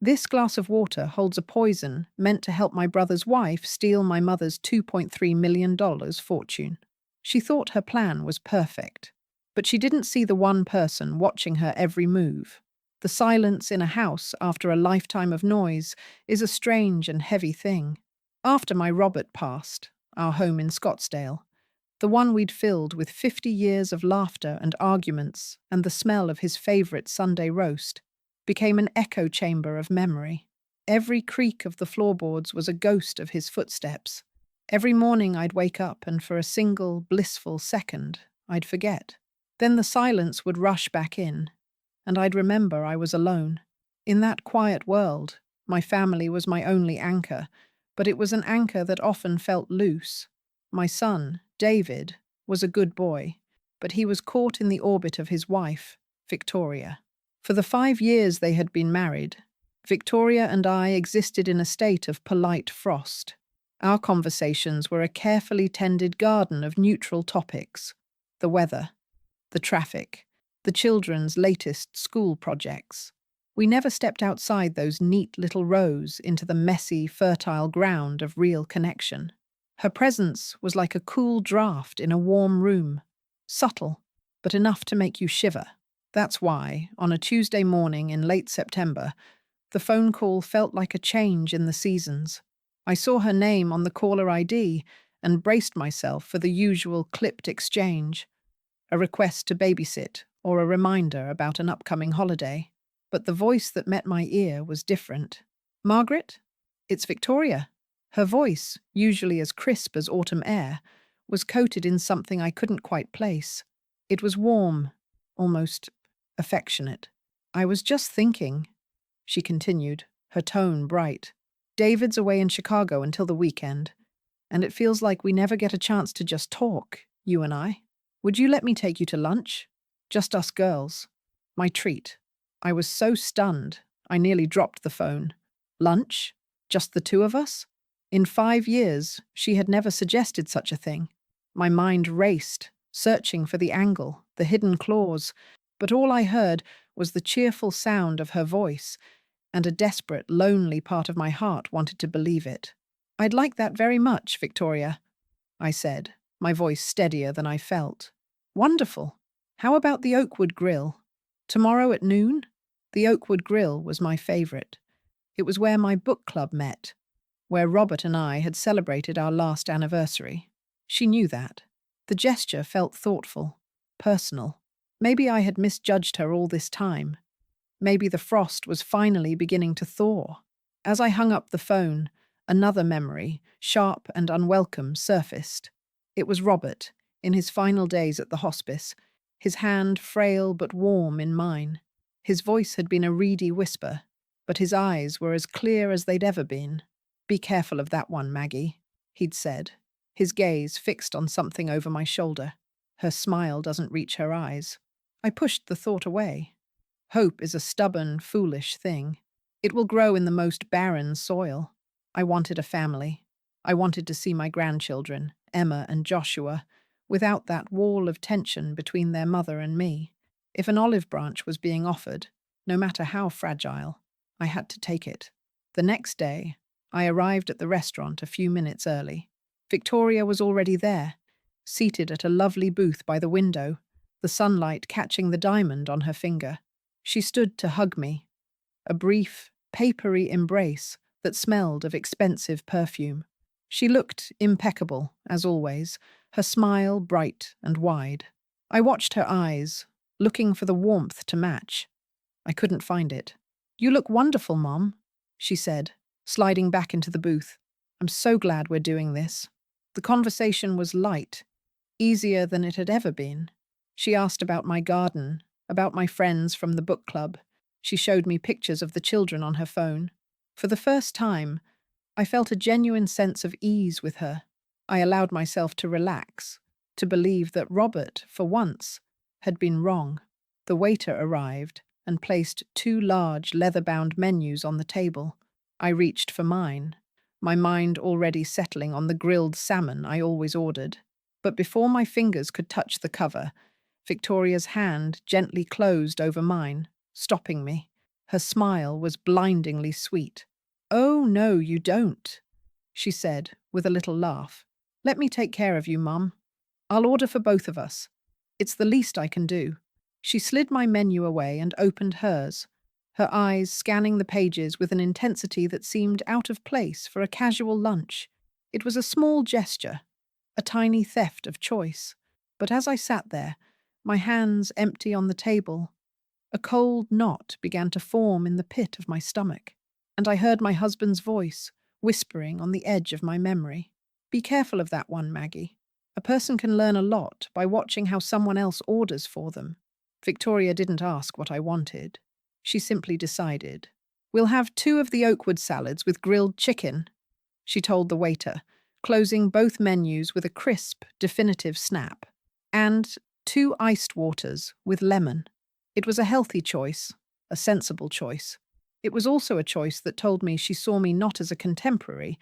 This glass of water holds a poison meant to help my brother's wife steal my mother's $2.3 million fortune. She thought her plan was perfect, but she didn't see the one person watching her every move. The silence in a house after a lifetime of noise is a strange and heavy thing. After my Robert passed, our home in Scottsdale, the one we'd filled with 50 years of laughter and arguments and the smell of his favorite Sunday roast, became an echo chamber of memory. Every creak of the floorboards was a ghost of his footsteps. Every morning I'd wake up and for a single blissful second, I'd forget. Then the silence would rush back in, and I'd remember I was alone. In that quiet world, my family was my only anchor, but it was an anchor that often felt loose. My son, David, was a good boy, but he was caught in the orbit of his wife, Victoria. For the 5 years they had been married, Victoria and I existed in a state of polite frost. Our conversations were a carefully tended garden of neutral topics: the weather, the traffic, the children's latest school projects. We never stepped outside those neat little rows into the messy, fertile ground of real connection. Her presence was like a cool draft in a warm room, subtle, but enough to make you shiver. That's why, on a Tuesday morning in late September, the phone call felt like a change in the seasons. I saw her name on the caller ID and braced myself for the usual clipped exchange, a request to babysit or a reminder about an upcoming holiday. But the voice that met my ear was different. "Margaret? It's Victoria." Her voice, usually as crisp as autumn air, was coated in something I couldn't quite place. It was warm, almost affectionate. "I was just thinking," she continued, her tone bright. "David's away in Chicago until the weekend, and it feels like we never get a chance to just talk, you and I. Would you let me take you to lunch? Just us girls." My treat. I was so stunned, I nearly dropped the phone. Lunch? Just the two of us? In 5 years, she had never suggested such a thing. My mind raced, searching for the angle, the hidden clause, but all I heard was the cheerful sound of her voice, and a desperate, lonely part of my heart wanted to believe it. "I'd like that very much, Victoria," I said, my voice steadier than I felt. "Wonderful. How about the Oakwood Grill? Tomorrow at noon?" The Oakwood Grill was my favorite. It was where my book club met, where Robert and I had celebrated our last anniversary. She knew that. The gesture felt thoughtful, personal. Maybe I had misjudged her all this time. Maybe the frost was finally beginning to thaw. As I hung up the phone, another memory, sharp and unwelcome, surfaced. It was Robert, in his final days at the hospice, his hand frail but warm in mine. His voice had been a reedy whisper, but his eyes were as clear as they'd ever been. "Be careful of that one, Maggie," he'd said, his gaze fixed on something over my shoulder. "Her smile doesn't reach her eyes." I pushed the thought away. Hope is a stubborn, foolish thing. It will grow in the most barren soil. I wanted a family. I wanted to see my grandchildren, Emma and Joshua, without that wall of tension between their mother and me. If an olive branch was being offered, no matter how fragile, I had to take it. The next day, I arrived at the restaurant a few minutes early. Victoria was already there, seated at a lovely booth by the window, the sunlight catching the diamond on her finger. She stood to hug me, a brief, papery embrace that smelled of expensive perfume. She looked impeccable, as always, her smile bright and wide. I watched her eyes, looking for the warmth to match. I couldn't find it. "You look wonderful, Mom," she said, sliding back into the booth. "I'm so glad we're doing this." The conversation was light, easier than it had ever been. She asked about my garden, about my friends from the book club. She showed me pictures of the children on her phone. For the first time, I felt a genuine sense of ease with her. I allowed myself to relax, to believe that Robert, for once, had been wrong. The waiter arrived and placed 2 large leather-bound menus on the table. I reached for mine, my mind already settling on the grilled salmon I always ordered. But before my fingers could touch the cover, Victoria's hand gently closed over mine, stopping me. Her smile was blindingly sweet. "Oh, no, you don't," she said with a little laugh. "Let me take care of you, Mum. I'll order for both of us. It's the least I can do." She slid my menu away and opened hers, her eyes scanning the pages with an intensity that seemed out of place for a casual lunch. It was a small gesture, a tiny theft of choice. But as I sat there, my hands empty on the table, a cold knot began to form in the pit of my stomach, and I heard my husband's voice whispering on the edge of my memory. "Be careful of that one, Maggie. A person can learn a lot by watching how someone else orders for them." Victoria didn't ask what I wanted. She simply decided. "We'll have 2 of the Oakwood salads with grilled chicken," she told the waiter, closing both menus with a crisp, definitive snap. "And 2 iced waters with lemon." It was a healthy choice, a sensible choice. It was also a choice that told me she saw me not as a contemporary,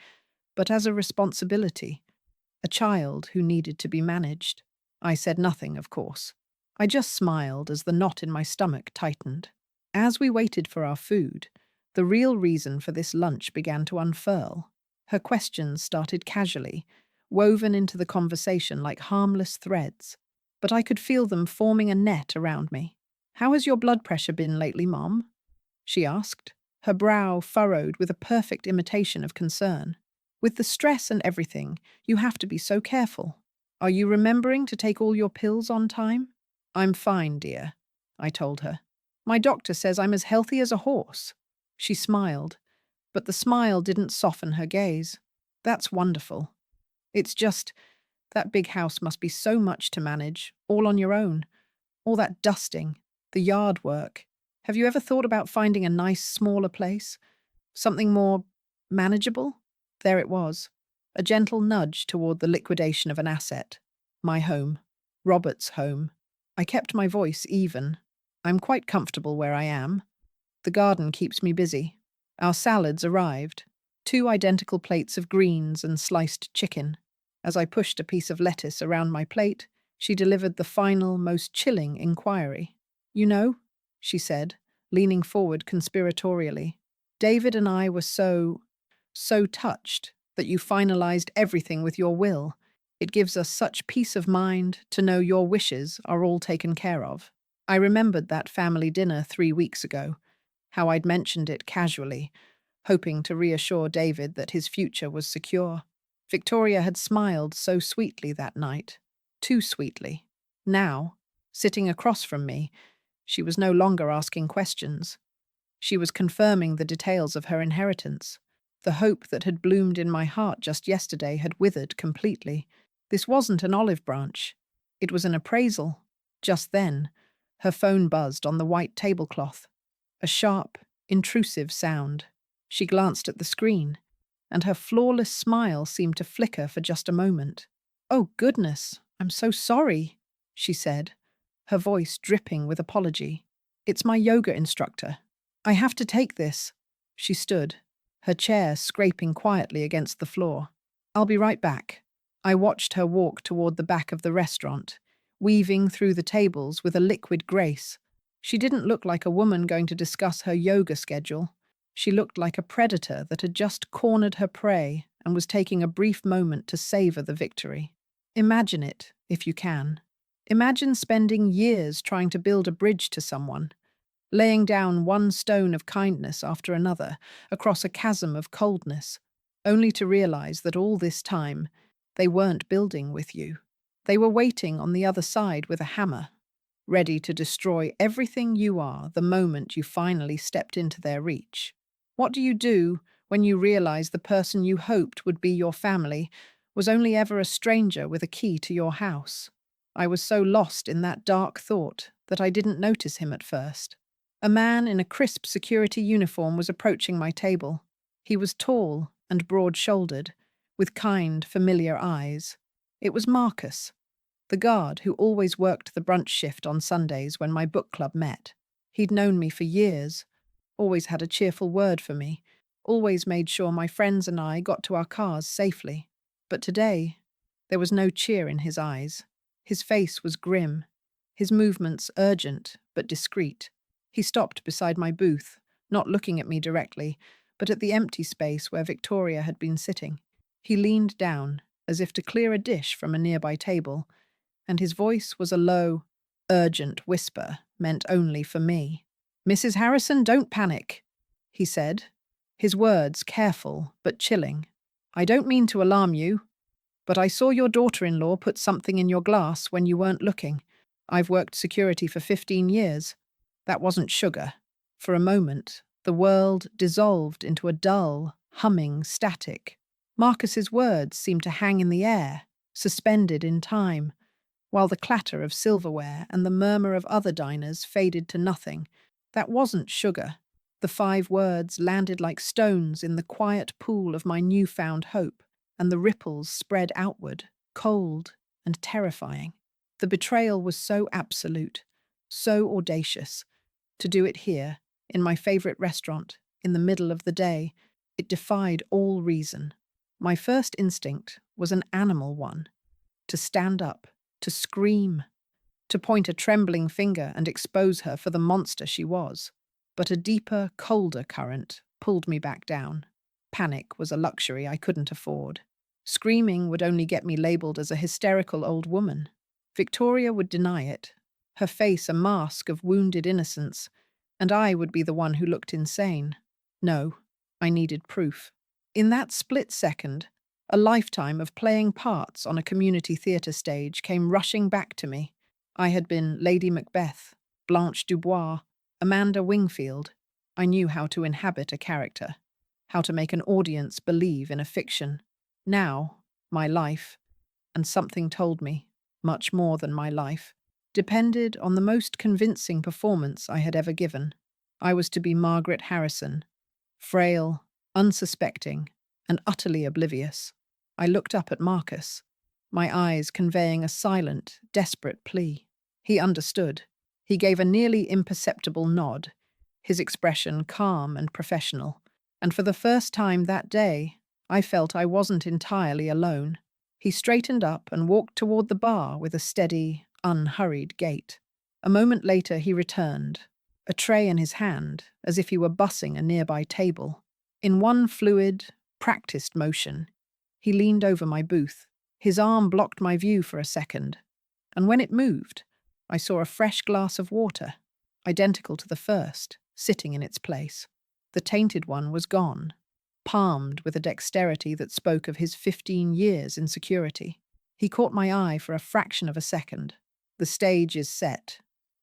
but as a responsibility, a child who needed to be managed. I said nothing, of course. I just smiled as the knot in my stomach tightened. As we waited for our food, the real reason for this lunch began to unfurl. Her questions started casually, woven into the conversation like harmless threads, but I could feel them forming a net around me. "How has your blood pressure been lately, Mom?" she asked, her brow furrowed with a perfect imitation of concern. "With the stress and everything, you have to be so careful. Are you remembering to take all your pills on time?" "I'm fine, dear," I told her. "My doctor says I'm as healthy as a horse." She smiled, but the smile didn't soften her gaze. "That's wonderful. It's just, that big house must be so much to manage, all on your own. All that dusting, the yard work. Have you ever thought about finding a nice, smaller place? Something more manageable?" There it was, a gentle nudge toward the liquidation of an asset. My home. Robert's home. I kept my voice even. "I'm quite comfortable where I am. The garden keeps me busy." Our salads arrived, 2 identical plates of greens and sliced chicken. As I pushed a piece of lettuce around my plate, she delivered the final, most chilling inquiry. "You know," she said, leaning forward conspiratorially, "David and I were so touched that you finalized everything with your will. It gives us such peace of mind to know your wishes are all taken care of." I remembered that family dinner 3 weeks ago, how I'd mentioned it casually, hoping to reassure David that his future was secure. Victoria had smiled so sweetly that night, too sweetly. Now, sitting across from me, she was no longer asking questions. She was confirming the details of her inheritance. The hope that had bloomed in my heart just yesterday had withered completely. This wasn't an olive branch. It was an appraisal. Just then, her phone buzzed on the white tablecloth. A sharp, intrusive sound. She glanced at the screen, and her flawless smile seemed to flicker for just a moment. "Oh, goodness, I'm so sorry," she said, her voice dripping with apology. "It's my yoga instructor. I have to take this." She stood, her chair scraping quietly against the floor. "I'll be right back." I watched her walk toward the back of the restaurant, weaving through the tables with a liquid grace. She didn't look like a woman going to discuss her yoga schedule. She looked like a predator that had just cornered her prey and was taking a brief moment to savor the victory. Imagine it, if you can. Imagine spending years trying to build a bridge to someone, laying down one stone of kindness after another across a chasm of coldness, only to realize that all this time they weren't building with you. They were waiting on the other side with a hammer, ready to destroy everything you are the moment you finally stepped into their reach. What do you do when you realize the person you hoped would be your family was only ever a stranger with a key to your house? I was so lost in that dark thought that I didn't notice him at first. A man in a crisp security uniform was approaching my table. He was tall and broad-shouldered, with kind, familiar eyes. It was Marcus, the guard who always worked the brunch shift on Sundays when my book club met. He'd known me for years, always had a cheerful word for me, always made sure my friends and I got to our cars safely. But today, there was no cheer in his eyes. His face was grim, his movements urgent but discreet. He stopped beside my booth, not looking at me directly, but at the empty space where Victoria had been sitting. He leaned down, as if to clear a dish from a nearby table, and his voice was a low, urgent whisper meant only for me. "Mrs. Harrison, don't panic," he said, his words careful but chilling. "I don't mean to alarm you, but I saw your daughter-in-law put something in your glass when you weren't looking. I've worked security for 15 years. That wasn't sugar." For a moment, the world dissolved into a dull, humming static. Marcus's words seemed to hang in the air, suspended in time, while the clatter of silverware and the murmur of other diners faded to nothing. That wasn't sugar. The 5 words landed like stones in the quiet pool of my newfound hope, and the ripples spread outward, cold and terrifying. The betrayal was so absolute, so audacious. To do it here, in my favorite restaurant, in the middle of the day, it defied all reason. My first instinct was an animal one: to stand up, to scream, to point a trembling finger and expose her for the monster she was. But a deeper, colder current pulled me back down. Panic was a luxury I couldn't afford. Screaming would only get me labeled as a hysterical old woman. Victoria would deny it, her face a mask of wounded innocence, and I would be the one who looked insane. No, I needed proof. In that split second, a lifetime of playing parts on a community theatre stage came rushing back to me. I had been Lady Macbeth, Blanche Dubois, Amanda Wingfield. I knew how to inhabit a character, how to make an audience believe in a fiction. Now, my life, and something told me, much more than my life, depended on the most convincing performance I had ever given. I was to be Margaret Harrison, frail, unsuspecting, and utterly oblivious. I looked up at Marcus, my eyes conveying a silent, desperate plea. He understood. He gave a nearly imperceptible nod, his expression calm and professional. And for the first time that day, I felt I wasn't entirely alone. He straightened up and walked toward the bar with a steady, unhurried gait. A moment later he returned, a tray in his hand, as if he were bussing a nearby table. In one fluid, practiced motion, he leaned over my booth. His arm blocked my view for a second, and when it moved, I saw a fresh glass of water, identical to the first, sitting in its place. The tainted one was gone, palmed with a dexterity that spoke of his 15 years in security. He caught my eye for a fraction of a second. "The stage is set,"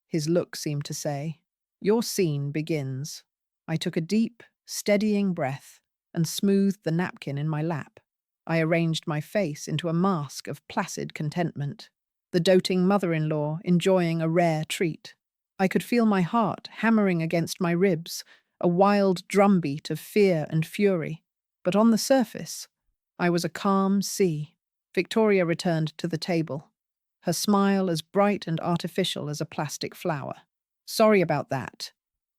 his look seemed to say. "Your scene begins." I took a deep, steadying breath and smoothed the napkin in my lap. I arranged my face into a mask of placid contentment, the doting mother-in-law enjoying a rare treat. I could feel my heart hammering against my ribs, a wild drumbeat of fear and fury. But on the surface, I was a calm sea. Victoria returned to the table, her smile as bright and artificial as a plastic flower. "Sorry about that,"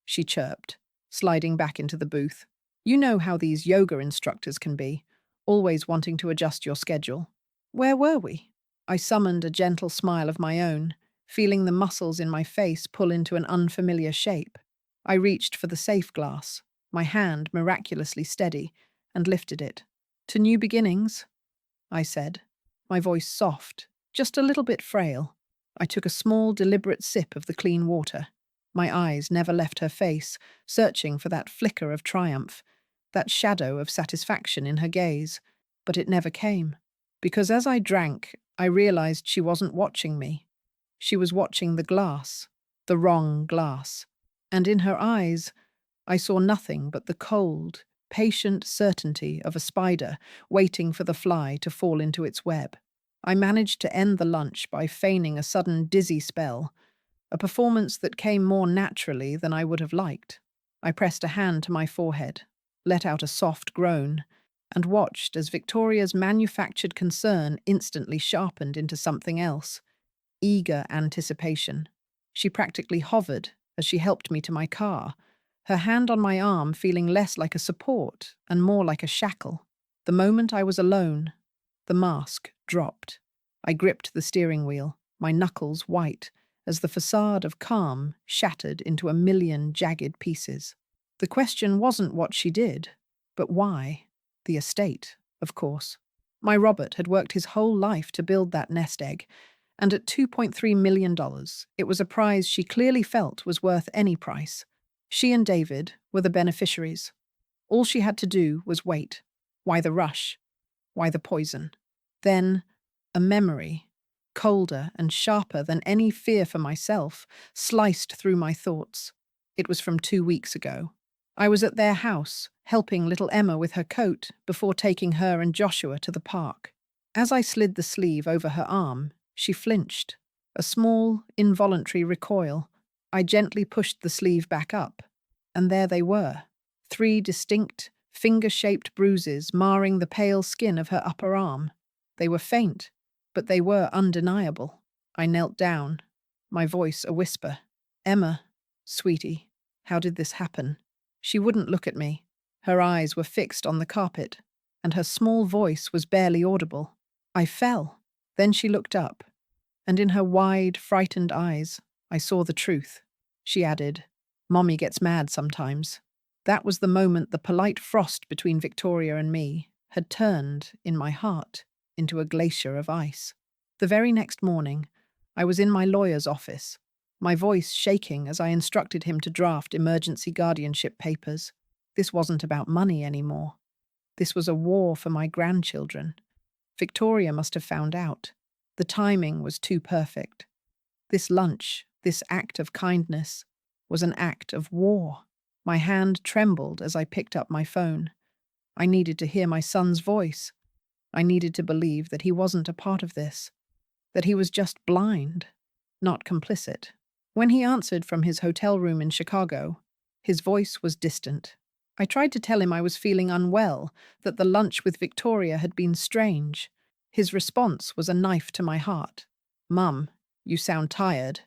she chirped, sliding back into the booth. "You know how these yoga instructors can be, always wanting to adjust your schedule." Where were we? I summoned a gentle smile of my own, feeling the muscles in my face pull into an unfamiliar shape. I reached for the safe glass, my hand miraculously steady, and lifted it. "To new beginnings," I said, my voice soft, just a little bit frail. I took a small, deliberate sip of the clean water. My eyes never left her face, searching for that flicker of triumph, that shadow of satisfaction in her gaze. But it never came. Because as I drank, I realized she wasn't watching me. She was watching the glass, the wrong glass. And in her eyes, I saw nothing but the cold, patient certainty of a spider waiting for the fly to fall into its web. I managed to end the lunch by feigning a sudden dizzy spell, a performance that came more naturally than I would have liked. I pressed a hand to my forehead, let out a soft groan, and watched as Victoria's manufactured concern instantly sharpened into something else: eager anticipation. She practically hovered as she helped me to my car, her hand on my arm feeling less like a support and more like a shackle. The moment I was alone, the mask dropped. I gripped the steering wheel, my knuckles white, as the facade of calm shattered into a million jagged pieces. The question wasn't what she did, but why. The estate, of course. My Robert had worked his whole life to build that nest egg, and at $2.3 million, it was a prize she clearly felt was worth any price. She and David were the beneficiaries. All she had to do was wait. Why the rush? Why the poison? Then, a memory, colder and sharper than any fear for myself, sliced through my thoughts. It was from 2 weeks ago. I was at their house, helping little Emma with her coat before taking her and Joshua to the park. As I slid the sleeve over her arm, she flinched. A small, involuntary recoil. I gently pushed the sleeve back up, and there they were. 3 distinct, finger-shaped bruises marring the pale skin of her upper arm. They were faint, but they were undeniable. I knelt down, my voice a whisper. "Emma, sweetie, how did this happen?" She wouldn't look at me. Her eyes were fixed on the carpet, and her small voice was barely audible. I fell. Then she looked up, and in her wide, frightened eyes, I saw the truth. She added, "Mommy gets mad sometimes." That was the moment the polite frost between Victoria and me had turned, in my heart, into a glacier of ice. The very next morning, I was in my lawyer's office, my voice shaking as I instructed him to draft emergency guardianship papers. This wasn't about money anymore. This was a war for my grandchildren. Victoria must have found out. The timing was too perfect. This lunch, this act of kindness, was an act of war. My hand trembled as I picked up my phone. I needed to hear my son's voice. I needed to believe that he wasn't a part of this, that he was just blind, not complicit. When he answered from his hotel room in Chicago, his voice was distant. I tried to tell him I was feeling unwell, that the lunch with Victoria had been strange. His response was a knife to my heart. "Mum, you sound tired,"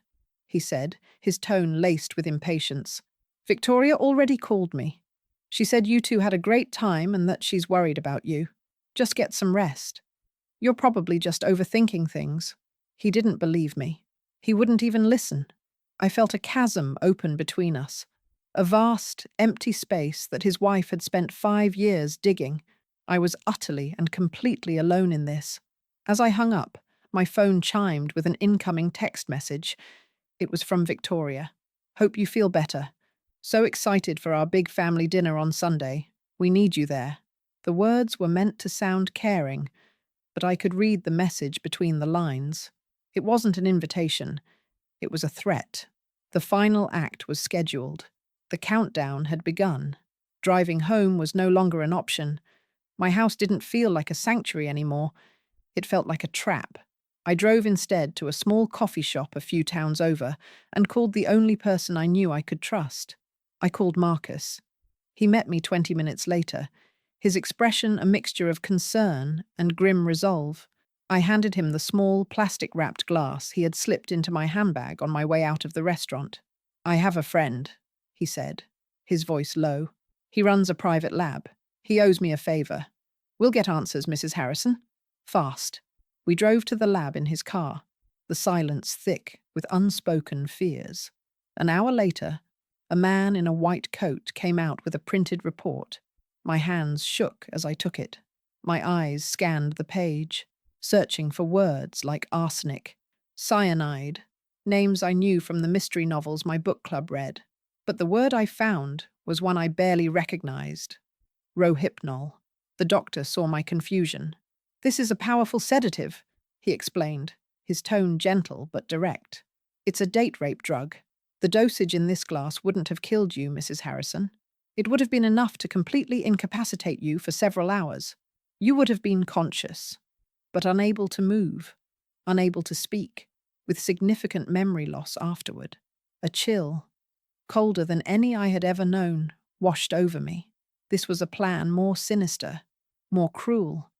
he said, his tone laced with impatience. "Victoria already called me. She said you two had a great time and that she's worried about you. Just get some rest. You're probably just overthinking things." He didn't believe me. He wouldn't even listen. I felt a chasm open between us, a vast, empty space that his wife had spent 5 years digging. I was utterly and completely alone in this. As I hung up, my phone chimed with an incoming text message. It was from Victoria. "Hope you feel better. So excited for our big family dinner on Sunday. We need you there." The words were meant to sound caring, but I could read the message between the lines. It wasn't an invitation. It was a threat. The final act was scheduled. The countdown had begun. Driving home was no longer an option. My house didn't feel like a sanctuary anymore. It felt like a trap. I drove instead to a small coffee shop a few towns over and called the only person I knew I could trust. I called Marcus. He met me 20 minutes later, his expression a mixture of concern and grim resolve. I handed him the small, plastic-wrapped glass he had slipped into my handbag on my way out of the restaurant. "I have a friend," he said, his voice low. "He runs a private lab. He owes me a favor. We'll get answers, Mrs. Harrison. Fast." We drove to the lab in his car, the silence thick with unspoken fears. An hour later, a man in a white coat came out with a printed report. My hands shook as I took it. My eyes scanned the page, searching for words like arsenic, cyanide, names I knew from the mystery novels my book club read. But the word I found was one I barely recognized. Rohypnol. The doctor saw my confusion. "This is a powerful sedative," he explained, his tone gentle but direct. "It's a date rape drug. The dosage in this glass wouldn't have killed you, Mrs. Harrison. It would have been enough to completely incapacitate you for several hours. You would have been conscious, but unable to move, unable to speak, with significant memory loss afterward. A chill, colder than any I had ever known, washed over me. This was a plan more sinister, more cruel,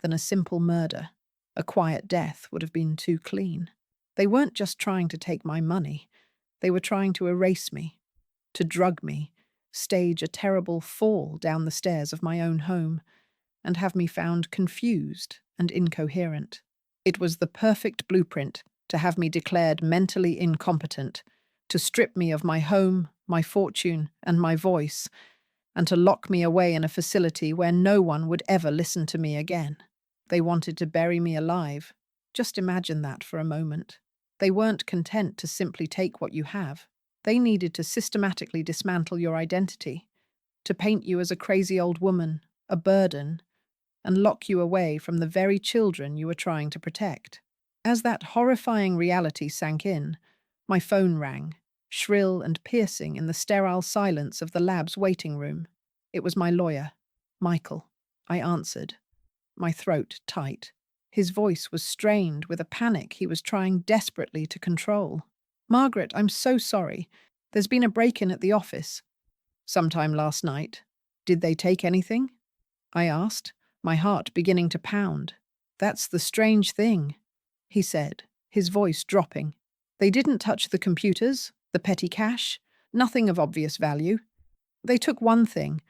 than a simple murder. A quiet death would have been too clean. They weren't just trying to take my money. They were trying to erase me, to drug me, stage a terrible fall down the stairs of my own home, and have me found confused and incoherent. It was the perfect blueprint to have me declared mentally incompetent, to strip me of my home, my fortune, and my voice, and to lock me away in a facility where no one would ever listen to me again. They wanted to bury me alive. Just imagine that for a moment. They weren't content to simply take what you have. They needed to systematically dismantle your identity, to paint you as a crazy old woman, a burden, and lock you away from the very children you were trying to protect. As that horrifying reality sank in, my phone rang, shrill and piercing in the sterile silence of the lab's waiting room. It was my lawyer, Michael. I answered, my throat tight. His voice was strained with a panic he was trying desperately to control. Margaret, I'm so sorry. There's been a break-in at the office. Sometime last night. Did they take anything? I asked, my heart beginning to pound. That's the strange thing, he said, his voice dropping. They didn't touch the computers, the petty cash, nothing of obvious value. They took one thing,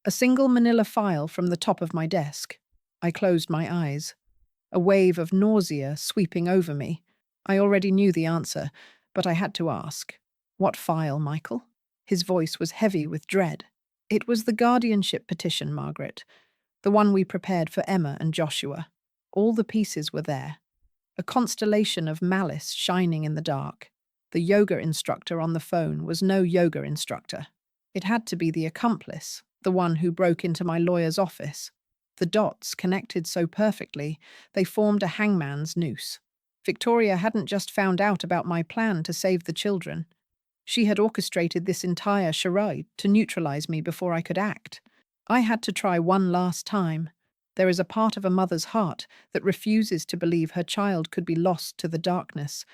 a single manila file from the top of my desk. I closed my eyes. A wave of nausea sweeping over me. I already knew the answer, but I had to ask. What file, Michael? His voice was heavy with dread. It was the guardianship petition, Margaret. The one we prepared for Emma and Joshua. All the pieces were there. A constellation of malice shining in the dark. The yoga instructor on the phone was no yoga instructor. It had to be the accomplice, the one who broke into my lawyer's office. The dots connected so perfectly, they formed a hangman's noose. Victoria hadn't just found out about my plan to save the children. She had orchestrated this entire charade to neutralize me before I could act. I had to try one last time. There is a part of a mother's heart that refuses to believe her child could be lost to the darkness,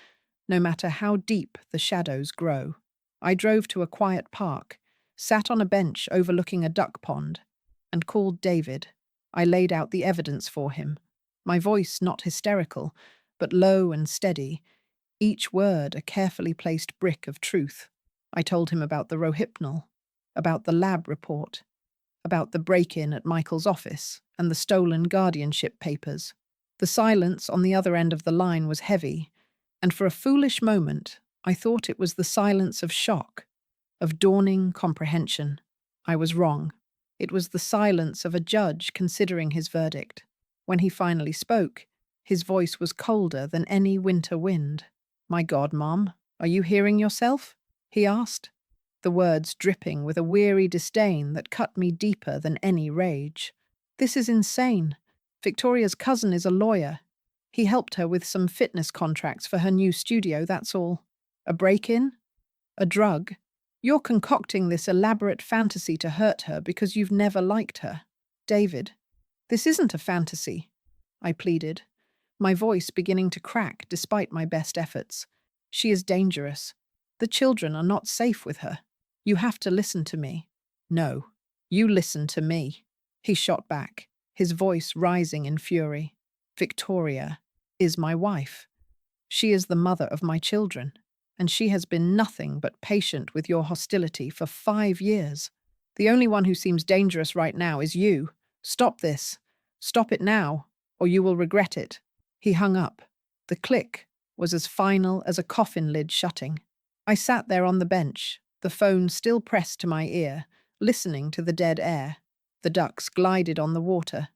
no matter how deep the shadows grow. I drove to a quiet park, sat on a bench overlooking a duck pond, and called David. I laid out the evidence for him, my voice not hysterical, but low and steady, each word a carefully placed brick of truth. I told him about the Rohypnol, about the lab report, about the break-in at Michael's office and the stolen guardianship papers. The silence on the other end of the line was heavy, and for a foolish moment I thought it was the silence of shock, of dawning comprehension. I was wrong. It was the silence of a judge considering his verdict. When he finally spoke, his voice was colder than any winter wind. "My God, Mom, are you hearing yourself?" he asked, the words dripping with a weary disdain that cut me deeper than any rage. "This is insane. Victoria's cousin is a lawyer. He helped her with some fitness contracts for her new studio, that's all. A break-in? A drug? You're concocting this elaborate fantasy to hurt her because you've never liked her. David, this isn't a fantasy," I pleaded, my voice beginning to crack despite my best efforts. "She is dangerous. The children are not safe with her. You have to listen to me." "No, you listen to me," he shot back, his voice rising in fury. "Victoria is my wife. She is the mother of my children, and she has been nothing but patient with your hostility for 5 years. The only one who seems dangerous right now is you. Stop this. Stop it now, or you will regret it." He hung up. The click was as final as a coffin lid shutting. I sat there on the bench, the phone still pressed to my ear, listening to the dead air. The ducks glided on the water,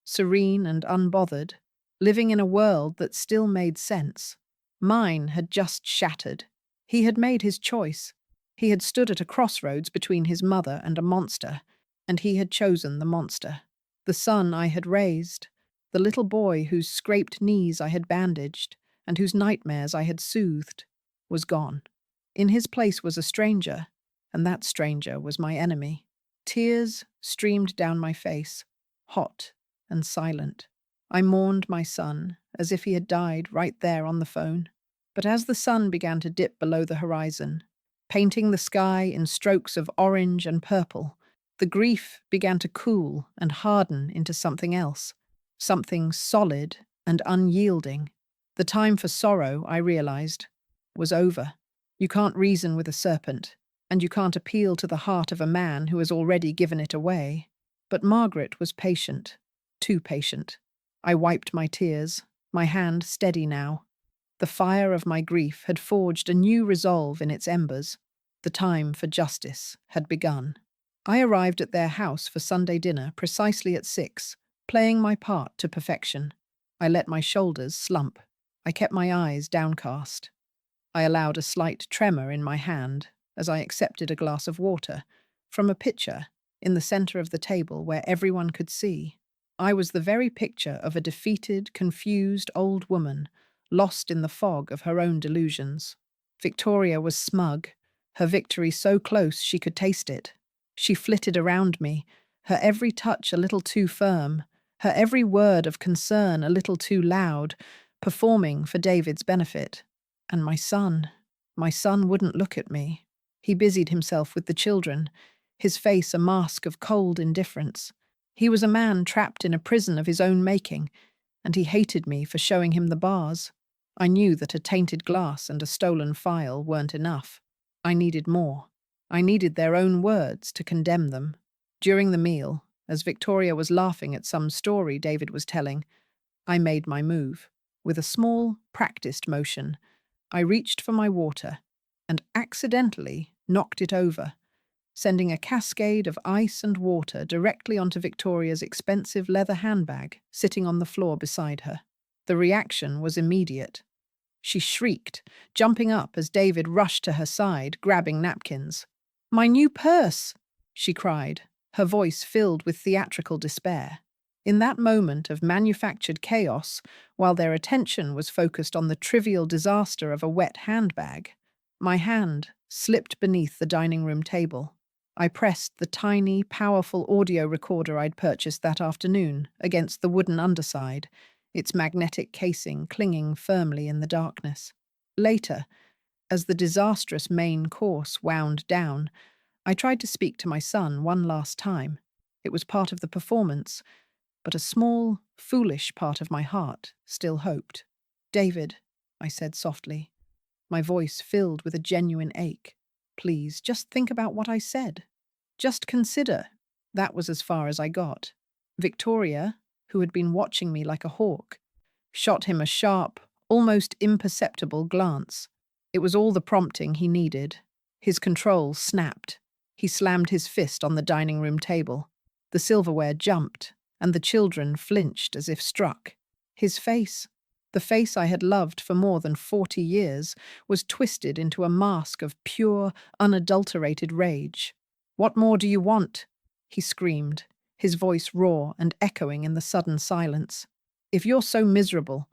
serene and unbothered, living in a world that still made sense. Mine had just shattered. He had made his choice. He had stood at a crossroads between his mother and a monster, and he had chosen the monster. The son I had raised, the little boy whose scraped knees I had bandaged, and whose nightmares I had soothed, was gone. In his place was a stranger, and that stranger was my enemy. Tears streamed down my face, hot and silent. I mourned my son, as if he had died right there on the phone. But as the sun began to dip below the horizon, painting the sky in strokes of orange and purple, the grief began to cool and harden into something else, something solid and unyielding. The time for sorrow, I realized, was over. You can't reason with a serpent, and you can't appeal to the heart of a man who has already given it away. But Margaret was patient, too patient. I wiped my tears, my hand steady now. The fire of my grief had forged a new resolve in its embers. The time for justice had begun. I arrived at their house for Sunday dinner precisely at 6, playing my part to perfection. I let my shoulders slump. I kept my eyes downcast. I allowed a slight tremor in my hand as I accepted a glass of water from a pitcher in the center of the table where everyone could see. I was the very picture of a defeated, confused old woman, lost in the fog of her own delusions. Victoria was smug, her victory so close she could taste it. She flitted around me, her every touch a little too firm, her every word of concern a little too loud, performing for David's benefit. And my son wouldn't look at me. He busied himself with the children, his face a mask of cold indifference. He was a man trapped in a prison of his own making, and he hated me for showing him the bars. I knew that a tainted glass and a stolen file weren't enough. I needed more. I needed their own words to condemn them. During the meal, as Victoria was laughing at some story David was telling, I made my move. With a small, practiced motion, I reached for my water and accidentally knocked it over, sending a cascade of ice and water directly onto Victoria's expensive leather handbag sitting on the floor beside her. The reaction was immediate. She shrieked, jumping up as David rushed to her side, grabbing napkins. "My new purse!" she cried, her voice filled with theatrical despair. In that moment of manufactured chaos, while their attention was focused on the trivial disaster of a wet handbag, my hand slipped beneath the dining room table. I pressed the tiny, powerful audio recorder I'd purchased that afternoon against the wooden underside, its magnetic casing clinging firmly in the darkness. Later, as the disastrous main course wound down, I tried to speak to my son one last time. It was part of the performance, but a small, foolish part of my heart still hoped. "David," I said softly, my voice filled with a genuine ache, "please, just think about what I said. Just consider." That was as far as I got. Victoria, who had been watching me like a hawk, shot him a sharp, almost imperceptible glance. It was all the prompting he needed. His control snapped. He slammed his fist on the dining room table. The silverware jumped, and the children flinched as if struck. His face, the face I had loved for more than 40 years, was twisted into a mask of pure, unadulterated rage. "What more do you want?" he screamed, his voice raw and echoing in the sudden silence. "If you're so miserable,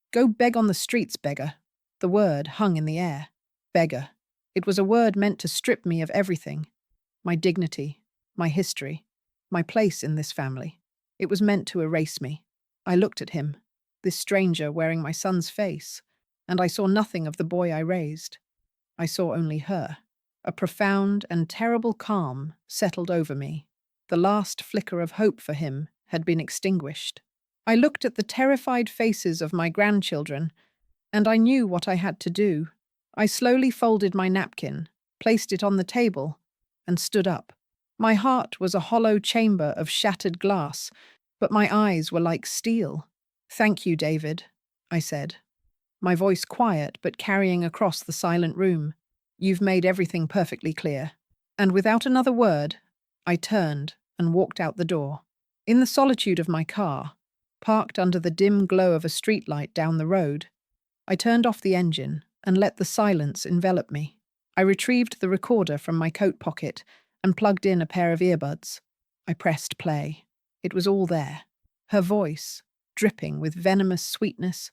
go beg on the streets, beggar." The word hung in the air. Beggar. It was a word meant to strip me of everything. My dignity, my history, my place in this family. It was meant to erase me. I looked at him, this stranger wearing my son's face, and I saw nothing of the boy I raised. I saw only her. A profound and terrible calm settled over me. The last flicker of hope for him had been extinguished. I looked at the terrified faces of my grandchildren, and I knew what I had to do. I slowly folded my napkin, placed it on the table, and stood up. My heart was a hollow chamber of shattered glass, but my eyes were like steel. "Thank you, David," I said, my voice quiet but carrying across the silent room. "You've made everything perfectly clear." And without another word, I turned and walked out the door. In the solitude of my car, parked under the dim glow of a streetlight down the road, I turned off the engine and let the silence envelop me. I retrieved the recorder from my coat pocket and plugged in a pair of earbuds. I pressed play. It was all there. Her voice, dripping with venomous sweetness,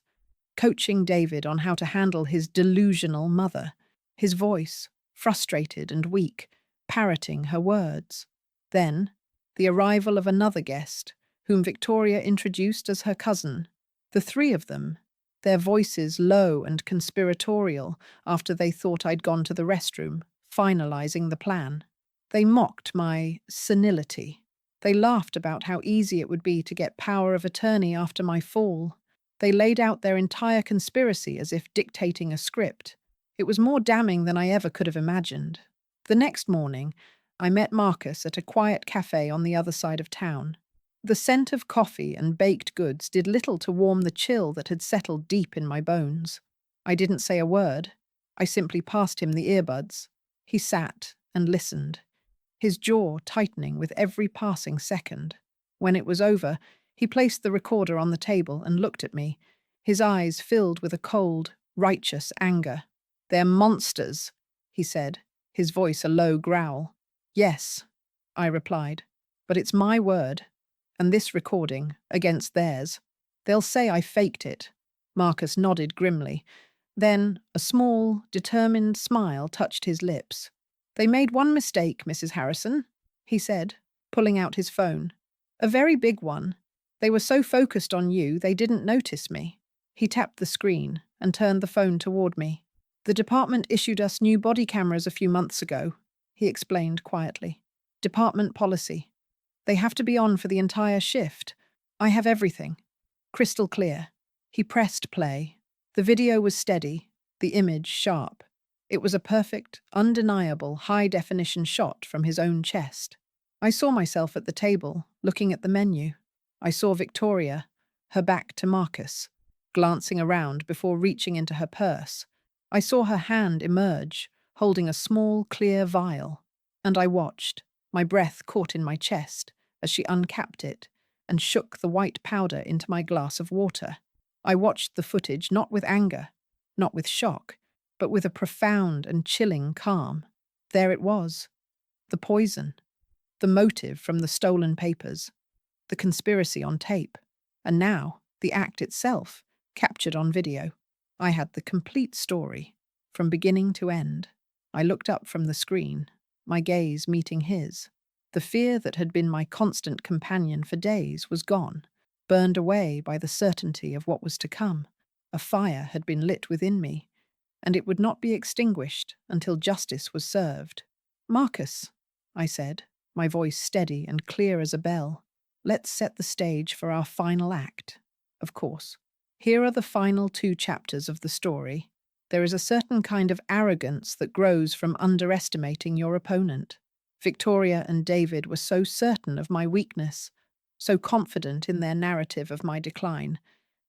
coaching David on how to handle his delusional mother. His voice, frustrated and weak, parroting her words. Then, the arrival of another guest, whom Victoria introduced as her cousin. The three of them, their voices low and conspiratorial after they thought I'd gone to the restroom, finalizing the plan. They mocked my senility. They laughed about how easy it would be to get power of attorney after my fall. They laid out their entire conspiracy as if dictating a script. It was more damning than I ever could have imagined. The next morning, I met Marcus at a quiet cafe on the other side of town. The scent of coffee and baked goods did little to warm the chill that had settled deep in my bones. I didn't say a word. I simply passed him the earbuds. He sat and listened, his jaw tightening with every passing second. When it was over, he placed the recorder on the table and looked at me, his eyes filled with a cold, righteous anger. "They're monsters," he said, his voice a low growl. "Yes," I replied, "but it's my word, and this recording against theirs. They'll say I faked it." Marcus nodded grimly. Then a small, determined smile touched his lips. "They made one mistake, Mrs. Harrison," he said, pulling out his phone. "A very big one. They were so focused on you, they didn't notice me." He tapped the screen and turned the phone toward me. "The department issued us new body cameras a few months ago," he explained quietly. "Department policy. They have to be on for the entire shift. I have everything. Crystal clear." He pressed play. The video was steady, the image sharp. It was a perfect, undeniable, high-definition shot from his own chest. I saw myself at the table, looking at the menu. I saw Victoria, her back to Marcus, glancing around before reaching into her purse. I saw her hand emerge, holding a small, clear vial. And I watched, my breath caught in my chest, as she uncapped it and shook the white powder into my glass of water. I watched the footage not with anger, not with shock, but with a profound and chilling calm. There it was, the poison, the motive from the stolen papers, the conspiracy on tape, and now the act itself, captured on video. I had the complete story, from beginning to end. I looked up from the screen, my gaze meeting his. The fear that had been my constant companion for days was gone, burned away by the certainty of what was to come. A fire had been lit within me, and it would not be extinguished until justice was served. "Marcus," I said, my voice steady and clear as a bell, "let's set the stage for our final act. Of course, here are the final 2 chapters of the story. There is a certain kind of arrogance that grows from underestimating your opponent. Victoria and David were so certain of my weakness, so confident in their narrative of my decline,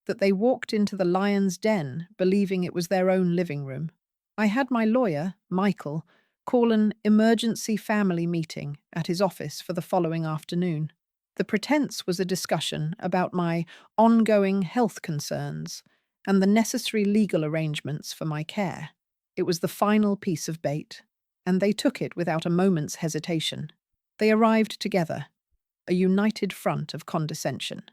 that they walked into the lion's den believing it was their own living room. I had my lawyer, Michael, call an emergency family meeting at his office for the following afternoon. The pretense was a discussion about my ongoing health concerns and the necessary legal arrangements for my care. It was the final piece of bait, and they took it without a moment's hesitation. They arrived together, a united front of condescension.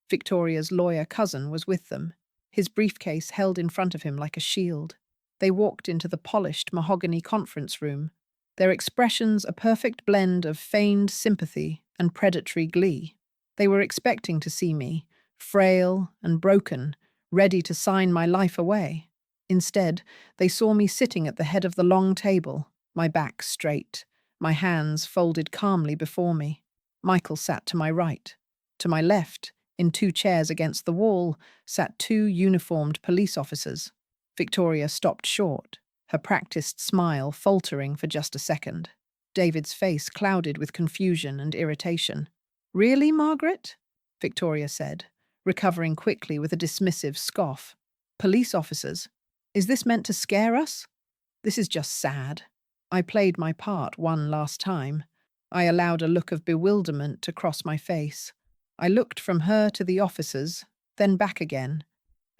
Victoria's lawyer cousin was with them, his briefcase held in front of him like a shield. They walked into the polished mahogany conference room, their expressions a perfect blend of feigned sympathy and predatory glee. They were expecting to see me, frail and broken, ready to sign my life away. Instead, they saw me sitting at the head of the long table, my back straight, my hands folded calmly before me. Michael sat to my right. To my left, in 2 chairs against the wall, sat 2 uniformed police officers. Victoria stopped short, her practiced smile faltering for just a second. David's face clouded with confusion and irritation. "Really, Margaret?" Victoria said, recovering quickly with a dismissive scoff. "Police officers? Is this meant to scare us? This is just sad." I played my part one last time. I allowed a look of bewilderment to cross my face. I looked from her to the officers, then back again,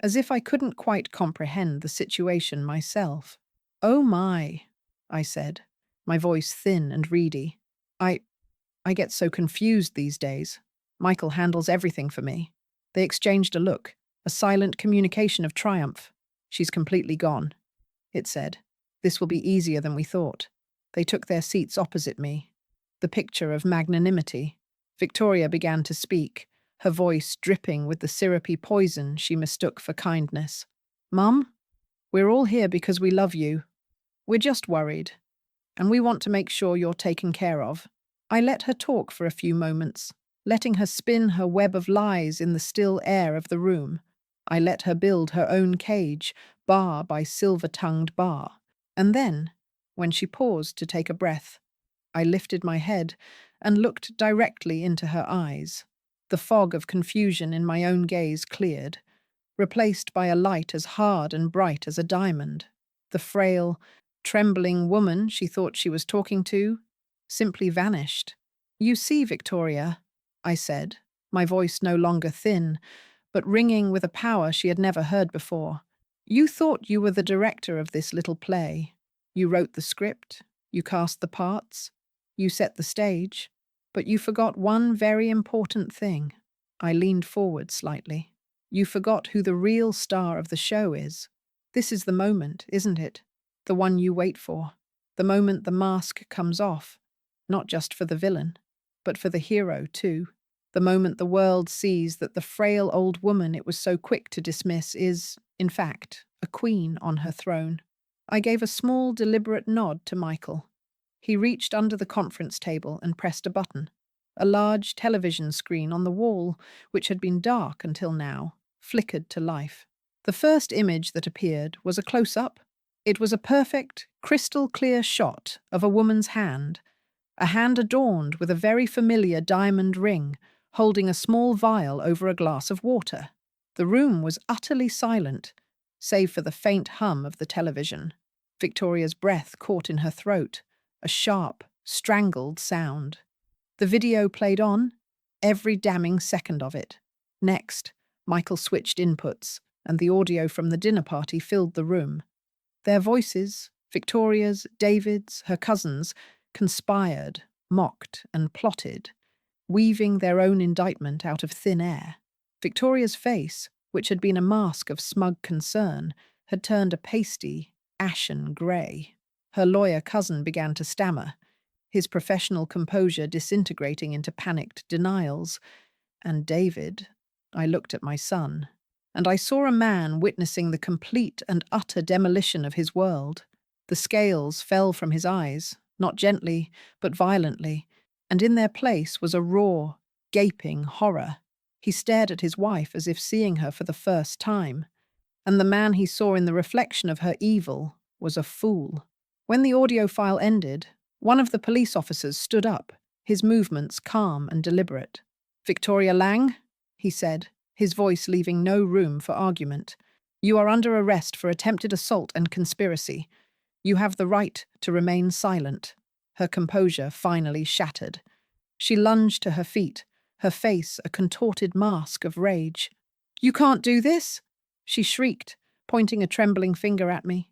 as if I couldn't quite comprehend the situation myself. "Oh my," I said, my voice thin and reedy. I get so confused these days. Michael handles everything for me." They exchanged a look, a silent communication of triumph. "She's completely gone," it said. "This will be easier than we thought." They took their seats opposite me, the picture of magnanimity. Victoria began to speak, her voice dripping with the syrupy poison she mistook for kindness. "Mum, we're all here because we love you. We're just worried, and we want to make sure you're taken care of." I let her talk for a few moments, letting her spin her web of lies in the still air of the room. I let her build her own cage, bar by silver-tongued bar. And then, when she paused to take a breath, I lifted my head and looked directly into her eyes. The fog of confusion in my own gaze cleared, replaced by a light as hard and bright as a diamond. The frail, trembling woman she thought she was talking to simply vanished. "You see, Victoria," I said, my voice no longer thin, but ringing with a power she had never heard before. "You thought you were the director of this little play. You wrote the script, you cast the parts, you set the stage, but you forgot one very important thing." I leaned forward slightly. "You forgot who the real star of the show is. This is the moment, isn't it? The one you wait for. The moment the mask comes off, not just for the villain, but for the hero too. The moment the world sees that the frail old woman it was so quick to dismiss is, in fact, a queen on her throne." I gave a small, deliberate nod to Michael. He reached under the conference table and pressed a button. A large television screen on the wall, which had been dark until now, flickered to life. The first image that appeared was a close-up. It was a perfect, crystal-clear shot of a woman's hand, a hand adorned with a very familiar diamond ring, holding a small vial over a glass of water. The room was utterly silent, save for the faint hum of the television. Victoria's breath caught in her throat, a sharp, strangled sound. The video played on, every damning second of it. Next, Michael switched inputs, and the audio from the dinner party filled the room. Their voices, Victoria's, David's, her cousins, conspired, mocked, and plotted, weaving their own indictment out of thin air. Victoria's face, which had been a mask of smug concern, had turned a pasty, ashen grey. Her lawyer cousin began to stammer, his professional composure disintegrating into panicked denials. And David, I looked at my son, and I saw a man witnessing the complete and utter demolition of his world. The scales fell from his eyes, not gently, but violently, and in their place was a raw, gaping horror. He stared at his wife as if seeing her for the first time, and the man he saw in the reflection of her evil was a fool. When the audio file ended, one of the police officers stood up, his movements calm and deliberate. "Victoria Lang," he said, his voice leaving no room for argument, "you are under arrest for attempted assault and conspiracy. You have the right to remain silent." Her composure finally shattered. She lunged to her feet, her face a contorted mask of rage. "You can't do this!" she shrieked, pointing a trembling finger at me.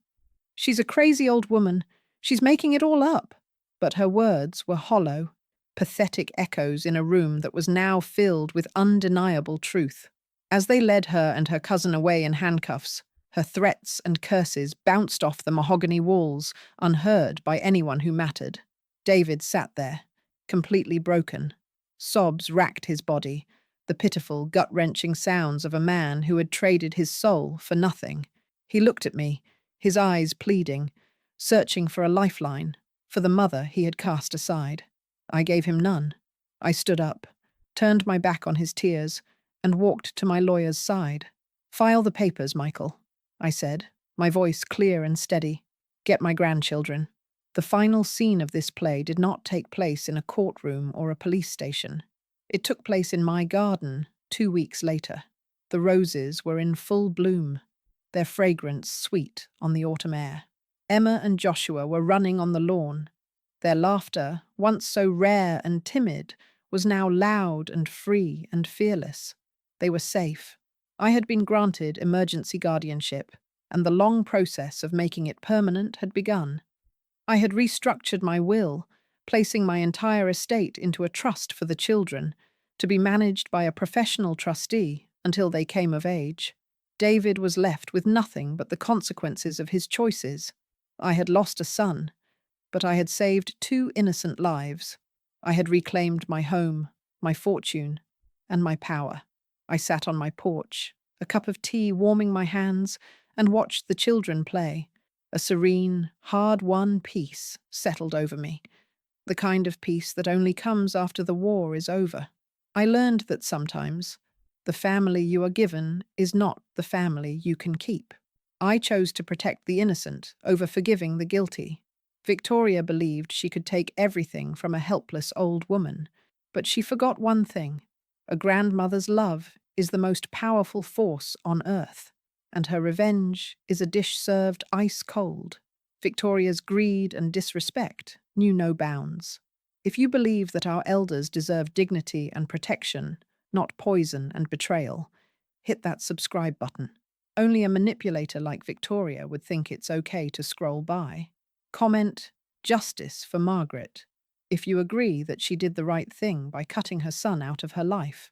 "She's a crazy old woman. She's making it all up." But her words were hollow, pathetic echoes in a room that was now filled with undeniable truth. As they led her and her cousin away in handcuffs, her threats and curses bounced off the mahogany walls, unheard by anyone who mattered. David sat there, completely broken. Sobs racked his body, the pitiful, gut-wrenching sounds of a man who had traded his soul for nothing. He looked at me, his eyes pleading, searching for a lifeline, for the mother he had cast aside. I gave him none. I stood up, turned my back on his tears, and walked to my lawyer's side. "File the papers, Michael," I said, my voice clear and steady. "Get my grandchildren." The final scene of this play did not take place in a courtroom or a police station. It took place in my garden 2 weeks later. The roses were in full bloom, their fragrance sweet on the autumn air. Emma and Joshua were running on the lawn. Their laughter, once so rare and timid, was now loud and free and fearless. They were safe. I had been granted emergency guardianship, and the long process of making it permanent had begun. I had restructured my will, placing my entire estate into a trust for the children, to be managed by a professional trustee until they came of age. David was left with nothing but the consequences of his choices. I had lost a son, but I had saved 2 innocent lives. I had reclaimed my home, my fortune, and my power. I sat on my porch, a cup of tea warming my hands, and watched the children play. A serene, hard-won peace settled over me, the kind of peace that only comes after the war is over. I learned that sometimes the family you are given is not the family you can keep. I chose to protect the innocent over forgiving the guilty. Victoria believed she could take everything from a helpless old woman, but she forgot one thing. A grandmother's love is the most powerful force on earth, and her revenge is a dish served ice cold. Victoria's greed and disrespect knew no bounds. If you believe that our elders deserve dignity and protection, not poison and betrayal, hit that subscribe button. Only a manipulator like Victoria would think it's okay to scroll by. Comment justice for Margaret if you agree that she did the right thing by cutting her son out of her life.